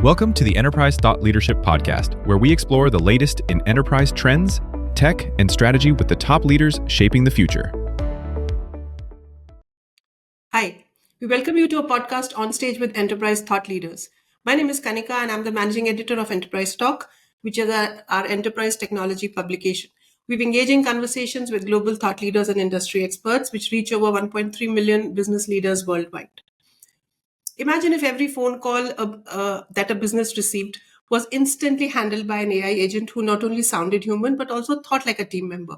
Welcome to the Enterprise Thought Leadership Podcast, where we explore the latest in enterprise trends, tech, and strategy with the top leaders shaping the future. Hi, we welcome you to a podcast on stage with enterprise thought leaders. My name is Kanika and I'm the managing editor of Enterprise Talk, which is our enterprise technology publication. We've engaged in conversations with global thought leaders and industry experts, which reach over 1.3 million business leaders worldwide. Imagine if every phone call that a business received was instantly handled by an AI agent who not only sounded human, but also thought like a team member.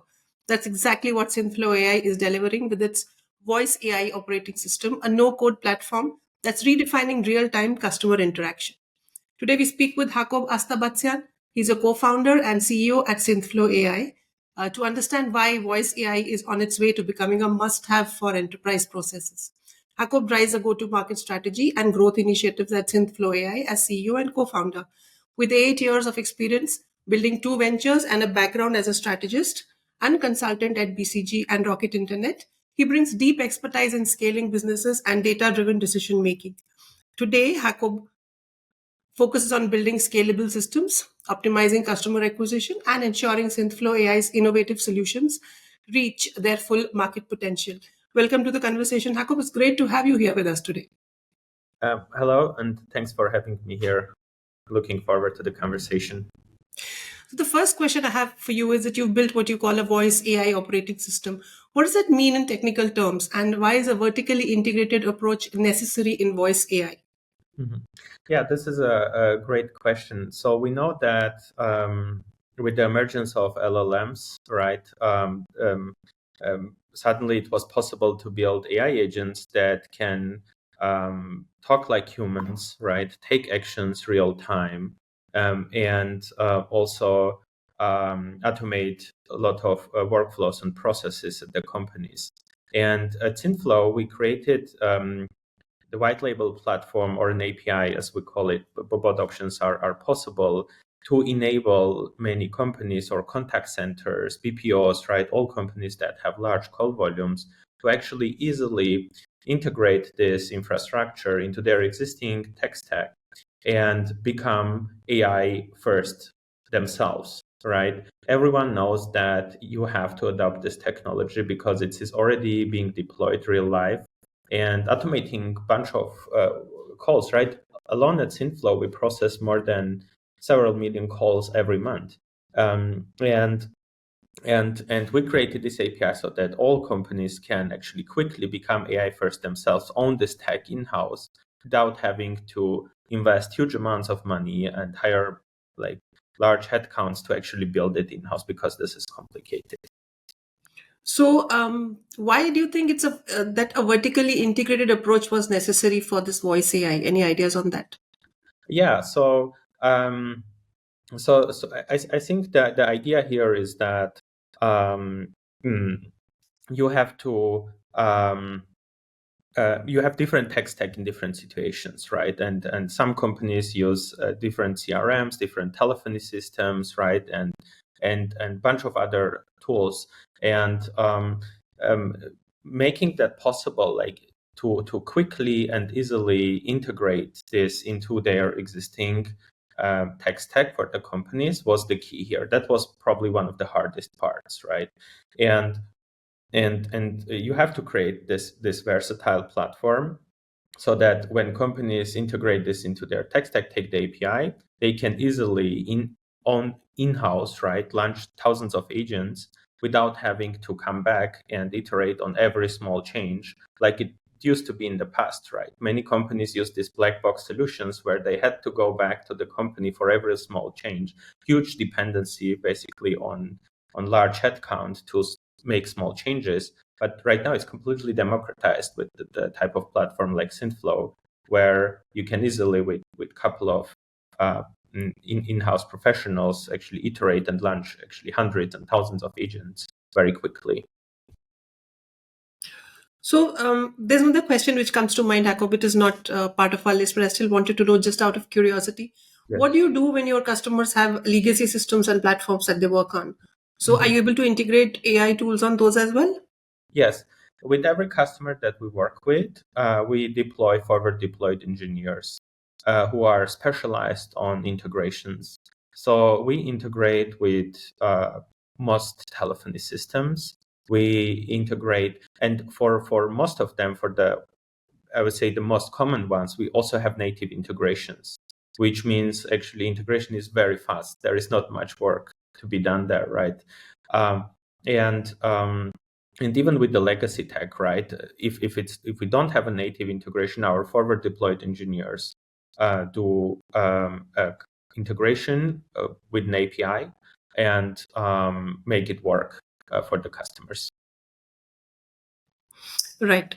That's exactly what Synthflow AI is delivering with its voice AI operating system, a no-code platform that's redefining real-time customer interaction. Today, we speak with Hakob Astabatsyan. He's a co-founder and CEO at Synthflow AI to understand why voice AI is on its way to becoming a must-have for enterprise processes. Hakob drives a go-to-market strategy and growth initiatives at Synthflow AI as CEO and co-founder. With 8 years of experience building 2 ventures and a background as a strategist and consultant at BCG and Rocket Internet, he brings deep expertise in scaling businesses and data-driven decision-making. Today, Hakob focuses on building scalable systems, optimizing customer acquisition, and ensuring Synthflow AI's innovative solutions reach their full market potential. Welcome to the conversation, Hakob. It's great to have you here with us today. Hello, and thanks for having me here. Looking forward to the conversation. So the first question I have for you is that you've built what you call a voice AI operating system. What does that mean in technical terms, and why is a vertically integrated approach necessary in voice AI? Mm-hmm. Yeah, this is a great question. So we know that with the emergence of LLMs, right, suddenly it was possible to build AI agents that can talk like humans, right, take actions real time, and also automate a lot of workflows and processes at the companies. And at Synthflow, we created the white label platform, or an API as we call it. Both options are possible to enable many companies or contact centers, BPOs, right, all companies that have large call volumes, to actually easily integrate this infrastructure into their existing tech stack and become AI first themselves, right? Everyone knows that you have to adopt this technology because it is already being deployed real life and automating a bunch of calls, right? Alone at Synthflow, we process more than several million calls every month. And we created this API so that all companies can actually quickly become AI first themselves, own this tech in-house without having to invest huge amounts of money and hire like large headcounts to actually build it in-house, because this is complicated. So, why do you think it's that a vertically integrated approach was necessary for this voice AI? Any ideas on that? Yeah, so I think that the idea here is that you have to you have different tech stack in different situations, right? And some companies use different CRMs, different telephony systems, right? And bunch of other tools, and making that possible, like to quickly and easily integrate this into their existing tech stack for the companies was the key here. That was probably one of the hardest parts, right? And you have to create this versatile platform so that when companies integrate this into their tech stack, take the API, they can easily in-house, right, launch thousands of agents without having to come back and iterate on every small change like it used to be in the past, right? Many companies use these black box solutions where they had to go back to the company for every small change, huge dependency basically on large headcount to make small changes. But right now it's completely democratized with the type of platform like Synthflow, where you can easily, with a couple of in-house professionals, actually iterate and launch actually hundreds and thousands of agents very quickly. So there's another question which comes to mind, Hakob. It is not part of our list, but I still wanted to know, just out of curiosity, what do you do when your customers have legacy systems and platforms that they work on? So are you able to integrate AI tools on those as well? Yes. With every customer that we work with, we deploy forward deployed engineers. who are specialized on integrations. So we integrate with most telephony systems. We integrate, and for most of them, I would say the most common ones, we also have native integrations, which means actually integration is very fast. There is not much work to be done there, right? Um, and even with the legacy tech, right? If we don't have a native integration, our forward deployed engineers do integration with an API and make it work for the customers. Right.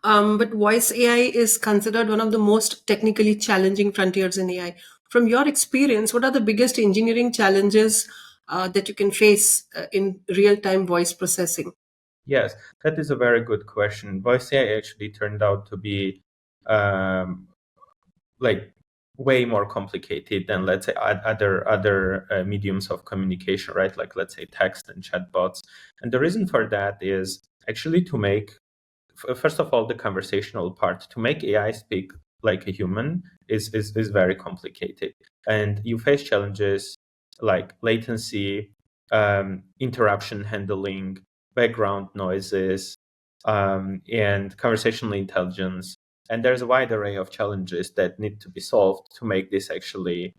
But voice AI is considered one of the most technically challenging frontiers in AI. From your experience, what are the biggest engineering challenges that you can face in real-time voice processing? Yes, that is a very good question. Voice AI actually turned out to be like way more complicated than, let's say, other mediums of communication, right? Like, let's say, text and chatbots. And the reason for that is actually to make, first of all, the conversational part. To make AI speak like a human is very complicated, and you face challenges like latency, interruption handling, background noises, and conversational intelligence. And there's a wide array of challenges that need to be solved to make this actually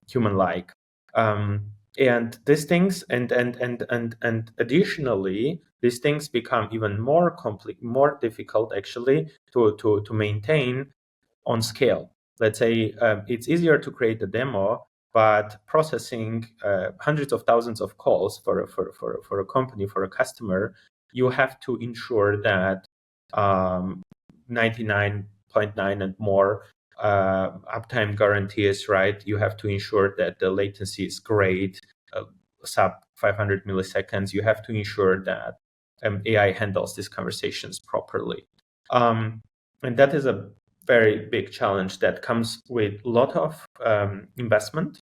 human-like. And these things, and additionally, these things become even more more difficult actually to maintain on scale. Let's say it's easier to create a demo, but processing hundreds of thousands of calls for a company, for a customer, you have to ensure that 99.9 and more uptime guarantees, right? You have to ensure that the latency is great, sub 500 milliseconds. You have to ensure that AI handles these conversations properly. And that is a very big challenge that comes with a lot of investment,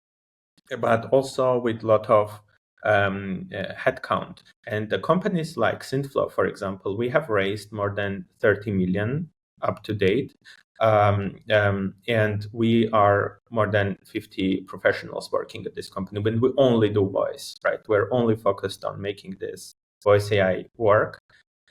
but also with a lot of headcount. And the companies like Synthflow, for example, we have raised more than 30 million up to date. And we are more than 50 professionals working at this company. When we only do voice, right? We're only focused on making this voice AI work.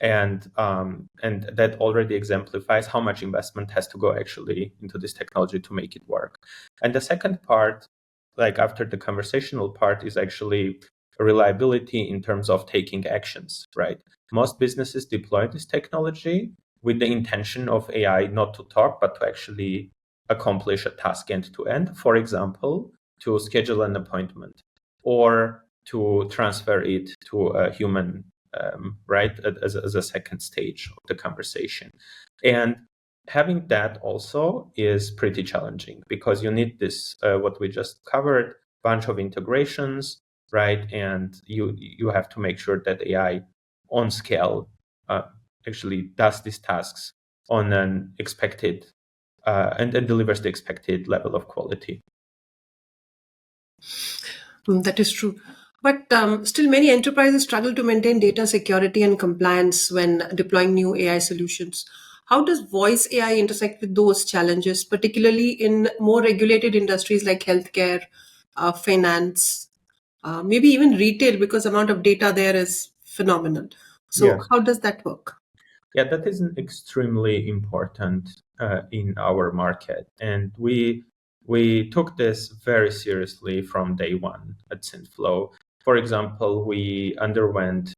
And that already exemplifies how much investment has to go actually into this technology to make it work. And the second part, like after the conversational part, is actually reliability in terms of taking actions, right? Most businesses deploy this technology with the intention of AI not to talk, but to actually accomplish a task end to end. For example, to schedule an appointment or to transfer it to a human, right, as a second stage of the conversation. And having that also is pretty challenging because you need this, what we just covered, bunch of integrations, right? And you have to make sure that AI on scale actually does these tasks on an expected and delivers the expected level of quality. That is true. But still, many enterprises struggle to maintain data security and compliance when deploying new AI solutions. How does voice AI intersect with those challenges, particularly in more regulated industries like healthcare, finance, maybe even retail, because the amount of data there is phenomenal. So, Yes. how does that work? Yeah, that is extremely important in our market, and we took this very seriously from day one at Synthflow. For example, we underwent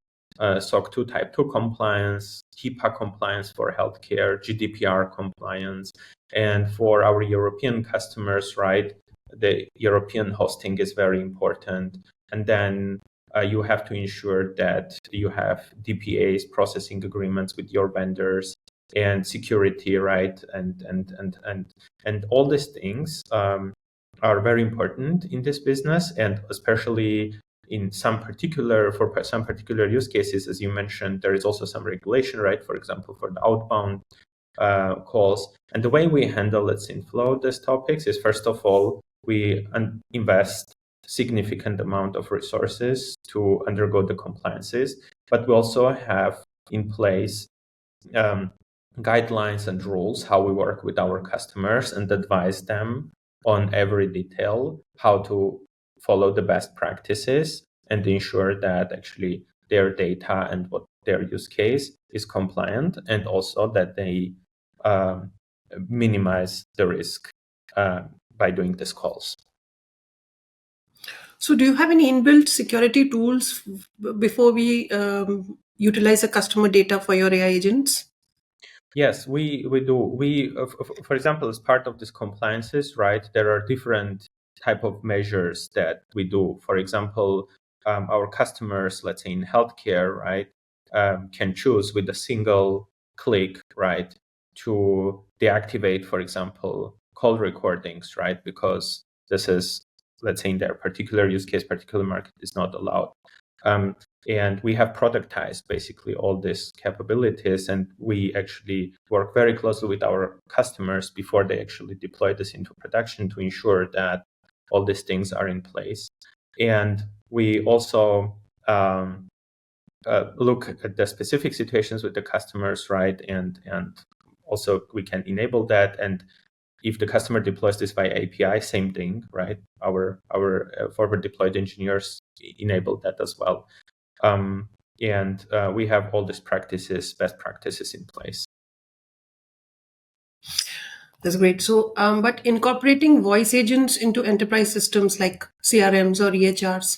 SOC 2 Type 2 compliance, HIPAA compliance for healthcare, GDPR compliance, and for our European customers, right? The European hosting is very important, and then you have to ensure that you have DPAs, processing agreements with your vendors, and security, right? And all these things are very important in this business, and especially in some particular use cases, as you mentioned, there is also some regulation, right? For example, for the outbound calls. And the way we handle at Synthflow these topics is, first of all, we invest significant amount of resources to undergo the compliances, but we also have in place guidelines and rules, how we work with our customers, and advise them on every detail, how to follow the best practices and ensure that actually their data and what their use case is compliant, and also that they minimize the risk by doing these calls. So, do you have any inbuilt security tools before we utilize the customer data for your AI agents? Yes, we do. For example, as part of these compliances, right, there are different type of measures that we do. For example, our customers, let's say in healthcare, right, can choose with a single click, right, to deactivate, for example, call recordings, right, because this is, let's say, in their particular use case, particular market is not allowed. And we have productized basically all these capabilities, and we actually work very closely with our customers before they actually deploy this into production to ensure that all these things are in place. And we also look at the specific situations with the customers, right? And also we can enable that. And if the customer deploys this via API, same thing, right? Our forward deployed engineers enable that as well. And we have all these best practices in place. That's great. So, but incorporating voice agents into enterprise systems like CRMs or EHRs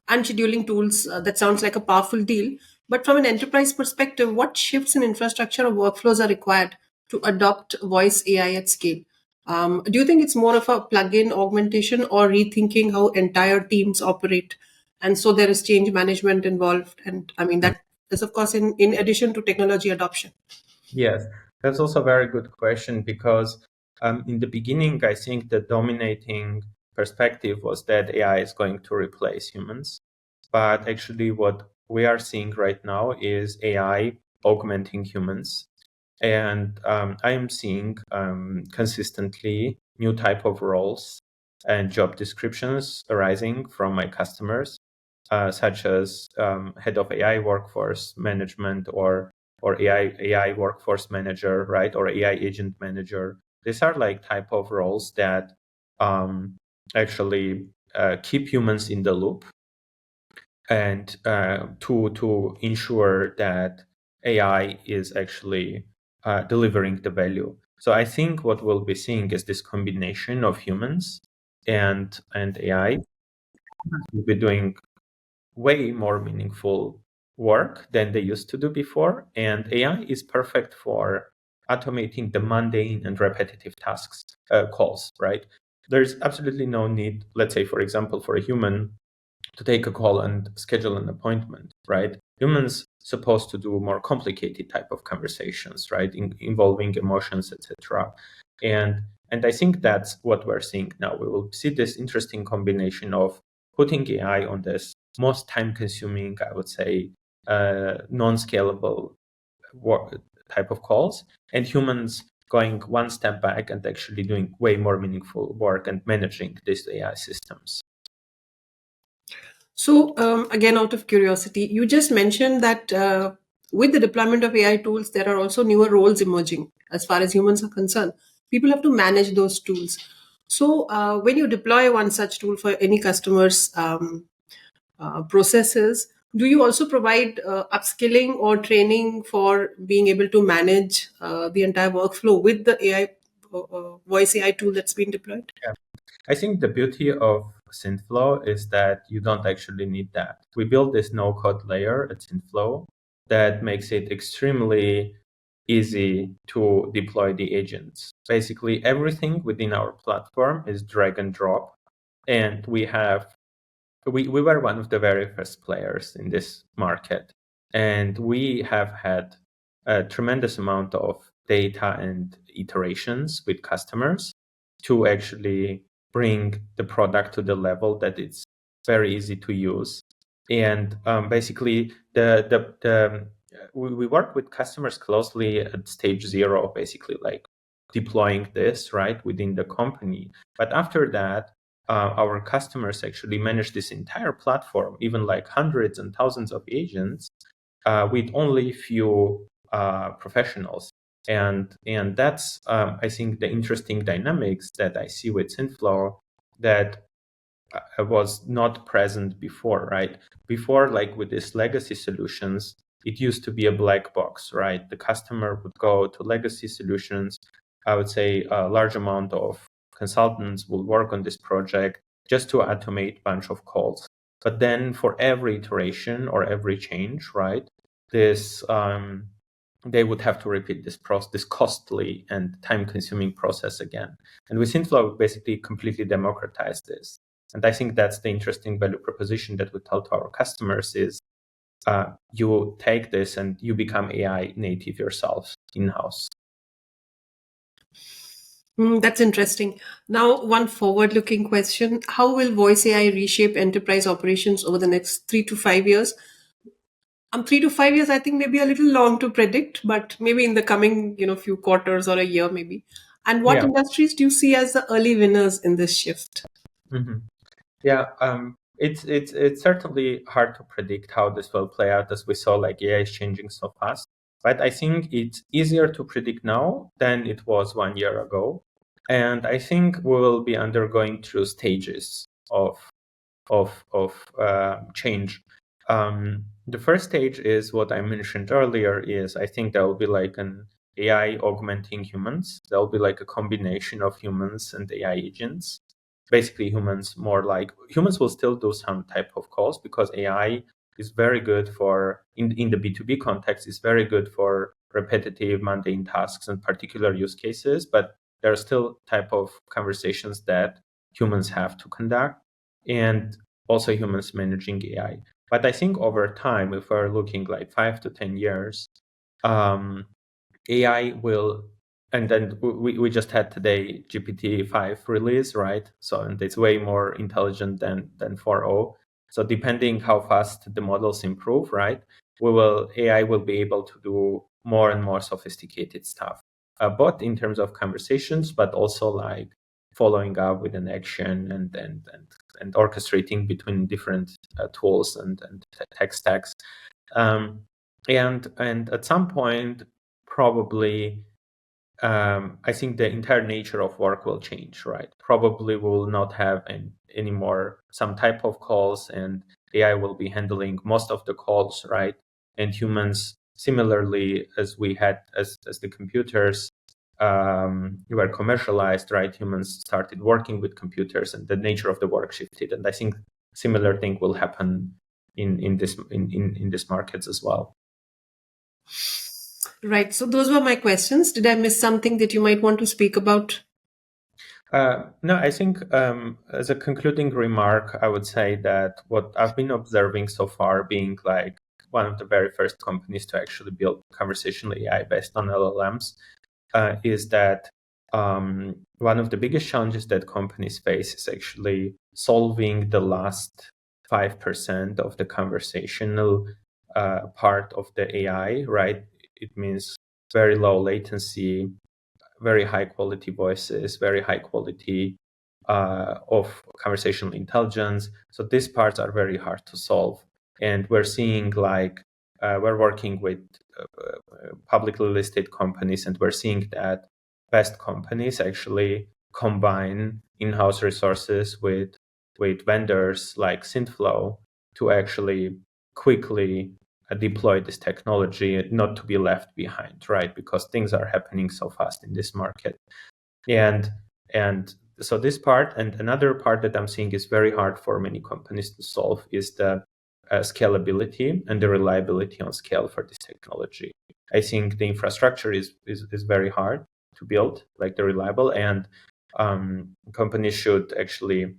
and scheduling tools, that sounds like a powerful deal. But from an enterprise perspective, what shifts in infrastructure or workflows are required to adopt voice AI at scale? Do you think it's more of a plug-in augmentation or rethinking how entire teams operate? And so there is change management involved. And I mean, that is, of course, in addition to technology adoption. Yes, that's also a very good question, because in the beginning, I think the dominating perspective was that AI is going to replace humans. But actually, what we are seeing right now is AI augmenting humans. And I am seeing consistently new type of roles and job descriptions arising from my customers, such as head of AI workforce management or AI workforce manager, right, or AI agent manager. These are like type of roles that actually keep humans in the loop, and to ensure that AI is actually delivering the value. So I think what we'll be seeing is this combination of humans and AI will be doing way more meaningful work than they used to do before. And AI is perfect for automating the mundane and repetitive tasks, calls, right? There's absolutely no need, let's say, for example, for a human to take a call and schedule an appointment, right? Humans supposed to do more complicated type of conversations, right, involving emotions, etc. And I think that's what we're seeing now. We will see this interesting combination of putting AI on this most time-consuming, I would say, non-scalable type of calls, and humans going one step back and actually doing way more meaningful work and managing these AI systems. So, again, out of curiosity, you just mentioned that with the deployment of AI tools, there are also newer roles emerging as far as humans are concerned. People have to manage those tools. So, when you deploy one such tool for any customer's processes, do you also provide upskilling or training for being able to manage the entire workflow with the AI voice AI tool that's been deployed? Yeah. I think the beauty of Synthflow is that you don't actually need that. We built this no-code layer at Synthflow that makes it extremely easy to deploy the agents. Basically, everything within our platform is drag and drop. And we were one of the very first players in this market. And we have had a tremendous amount of data and iterations with customers to actually bring the product to the level that it's very easy to use. And basically, we work with customers closely at stage 0, basically like deploying this right within the company. But after that, our customers actually manage this entire platform, even like hundreds and thousands of agents, with only few professionals. And that's I think the interesting dynamics that I see with Synthflow that was not present before, right? Before, like with these legacy solutions, it used to be a black box, right? The customer would go to legacy solutions. I would say a large amount of consultants will work on this project just to automate a bunch of calls. But then for every iteration or every change, right, this they would have to repeat this costly and time-consuming process again. And with Synthflow, basically completely democratized this. And I think that's the interesting value proposition that we tell to our customers is you take this and you become AI native yourself in-house. That's interesting. Now, one forward-looking question. How will voice AI reshape enterprise operations over the next 3 to 5 years? 3 to 5 years, I think maybe a little long to predict, but maybe in the coming, few quarters or a year, maybe. And what Yeah. industries do you see as the early winners in this shift? Mm-hmm. Yeah, it's certainly hard to predict how this will play out, as we saw like AI is changing so fast. But I think it's easier to predict now than it was 1 year ago, and I think we will be undergoing through stages of change. The first stage is what I mentioned earlier. Is I think there will be like an AI augmenting humans. There will be like a combination of humans and AI agents. Basically, humans will still do some type of calls because AI is very good for in the B2B context is very good for repetitive mundane tasks and particular use cases, but there are still type of conversations that humans have to conduct, and also humans managing AI. But I think over time, if we're looking like 5 to 10 years, AI will, and then we just had today GPT-5 release, right? So, and it's way more intelligent than 4.0. So depending how fast the models improve, right, AI will be able to do more and more sophisticated stuff, both in terms of conversations, but also like following up with an action and orchestrating between different tools and tech stacks. And at some point, probably, I think the entire nature of work will change, right? Probably we will not have any more some type of calls, and AI will be handling most of the calls, right? And humans, similarly, as we had as the computers were commercialized, right? Humans started working with computers, and the nature of the work shifted. And I think similar thing will happen in this markets as well. Right. So those were my questions. Did I miss something that you might want to speak about? No, I think as a concluding remark, I would say that what I've been observing so far, being like one of the very first companies to actually build conversational AI based on LLMs, is that one of the biggest challenges that companies face is actually solving the last 5% of the conversational part of the AI, right? It means very low latency, very high quality voices, very high quality of conversational intelligence. So these parts are very hard to solve. And we're seeing like, we're working with publicly listed companies, and we're seeing that best companies actually combine in-house resources with vendors like Synthflow to actually quickly deploy this technology, not to be left behind, right? Because things are happening so fast in this market. And so this part, and another part that I'm seeing is very hard for many companies to solve, is the scalability and the reliability on scale for this technology. I think the infrastructure is very hard to build, like the reliable, and companies should actually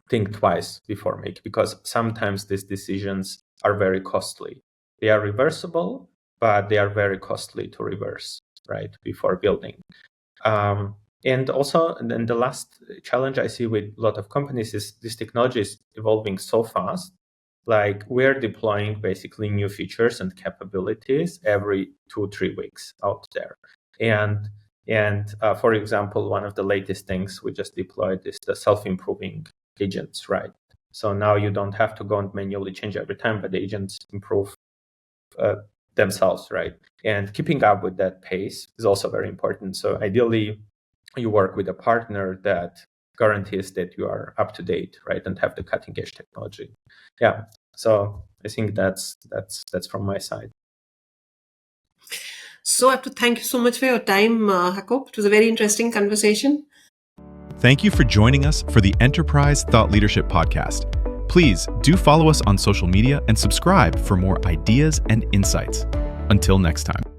think twice before making, because sometimes these decisions are very costly. They are reversible, but they are very costly to reverse, right, before building. And also, and then the last challenge I see with a lot of companies is this technology is evolving so fast. Like, we're deploying basically new features and capabilities every 2-3 weeks out there. And for example, one of the latest things we just deployed is the self-improving agents, right? So now you don't have to go and manually change every time, but the agents improve themselves, right? And keeping up with that pace is also very important. So ideally, you work with a partner that guarantees that you are up to date, right, and have the cutting edge technology. Yeah. So I think that's from my side. So I have to thank you so much for your time, Hakob. It was a very interesting conversation. Thank you for joining us for the Enterprise Thought Leadership Podcast. Please do follow us on social media and subscribe for more ideas and insights. Until next time.